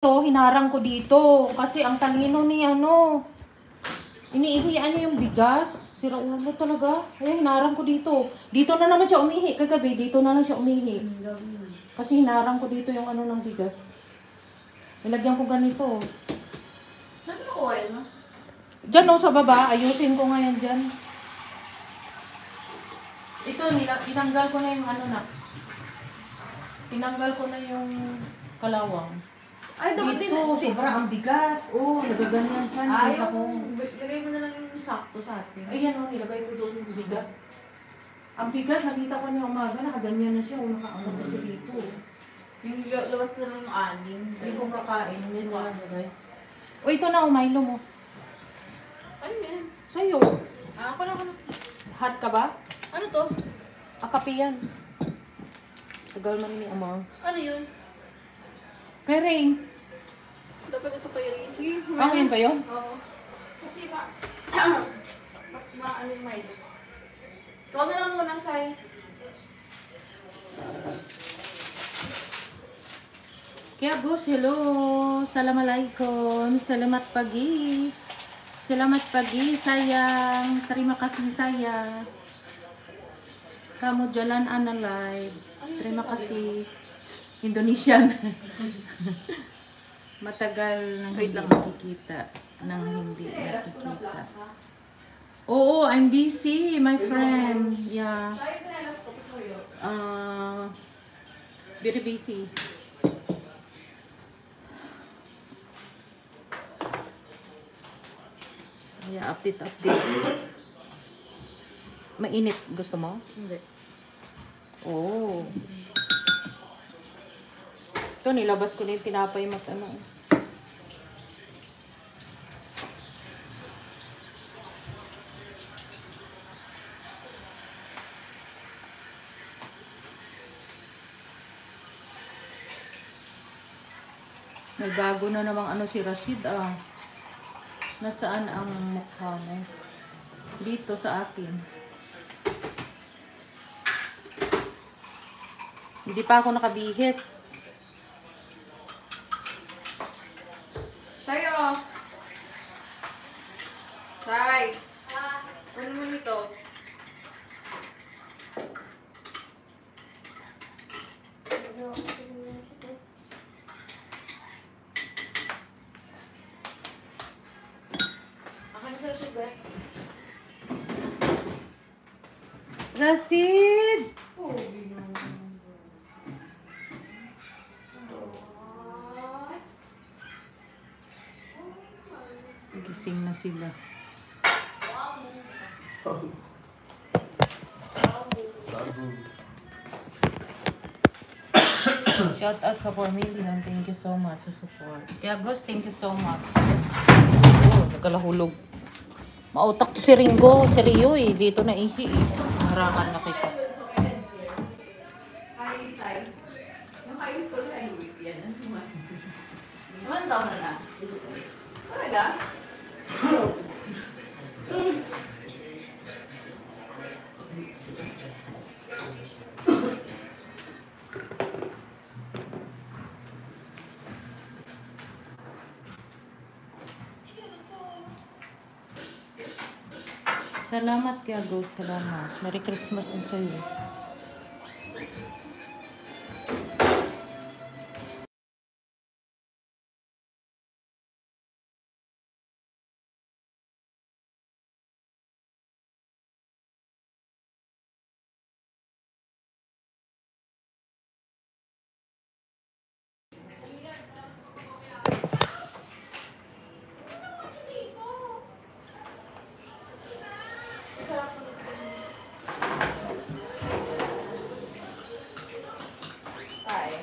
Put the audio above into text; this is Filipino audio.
Ito, hinarang ko dito kasi ang talino ni ano, iniihiyan niya yung bigas. Sira ulo talaga. Ay, hinarang ko dito. Dito na naman siya umihi kagabi. Dito na lang siya umihi. Kasi hinarang ko dito yung ano ng bigas. Nilagyan ko ganito. Saan mo kuha mo? Diyan o, sa baba. Ayusin ko ngayon dyan. Ito, tinanggal ko na yung ano na. Tinanggal ko na yung kalawang. Ay, dapat Dito, din. sobra ang bigat. Oh, nagaganyan saan. Ay, Kita ko. lagay mo na lang yung sakto sa atin. Ayan o, nilagay ko doon yung bigat. Ang bigat, nakita ko niya umaga, nakaganyan na siya. O, nakaangat na siya dito. Yung labas na lang yung anim. Hindi ko kakain. Hindi ko nalagay. O, ito na, Milo mo. Ano yan? Sa'yo. Ako na. Hot ka ba? Ano to? Kape yan. Tagal man ni Amang. Ano yun? Kay Rain. Dapat ito pa yun. Sige. Ah, yan ba yun? Oo. Kasi ano yung Milo? Ikaw na lang muna, Sai. Kaya Gus, hello. Assalamualaikum. Salamat pagi. Salamat pagi, sayang. Terima kasih, sayang. Kamu jalan ana live. Terima kasih. Indonesian. Matagal nang hindi nakikita. Nang hindi nakikita. Oo, I'm busy, my friend. Yeah. Sai, sinalas ko. Pasuyo. Very busy. Yeah, update. Mainit. Gusto mo? Hindi. Oo. Ito, nilabas ko na yung tinapay mat ano. May bago na namang ano si Rashid ah. Nasaan ang mukha mo? Dito sa akin. Hindi pa ako nakabihis. Sayo! Sai! Ano mo nito? Akan sa sugar. Rashid! Gising na sila. Shout out sa 4 million. Thank you so much sa support. Kaya Gus, thank you so much. Oh, nagkalahulog. Mautak to si Ringo. Si Rio eh. Dito na ihi eh. Harangan na kita. Yung high school sa Louis yan. Ilan taon na na? Talaga? Salamat kaya Gus. Salamat. Merry Christmas din sa'yo. Tay.